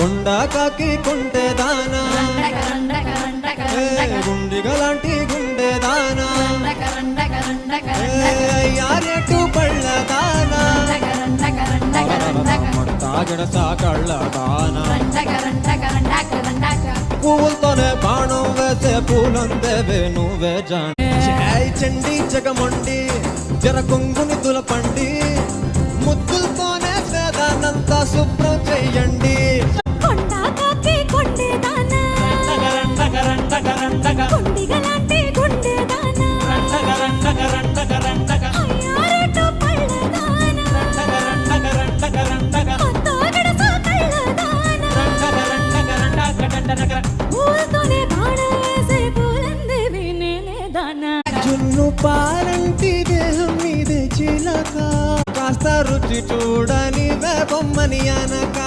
కొండకాకి కొంటే దానా గుండిగలాంటి గుండె దానా యారెట్టు పళ్ళ దానా తాగిడసా కళ్ళ దానా పువ్వులతోనే బాణం వేసే పూలందేవే నువ్వే జాన చండి జగమండి జర కొంగుని దులపండి ముద్దులతోనే వేదానంతా శుభ్రం చెయ్యండి జున్ను పాలంటి దేహం మీదే చిలక కాస్త రుచి చూడని బొమ్మని అనక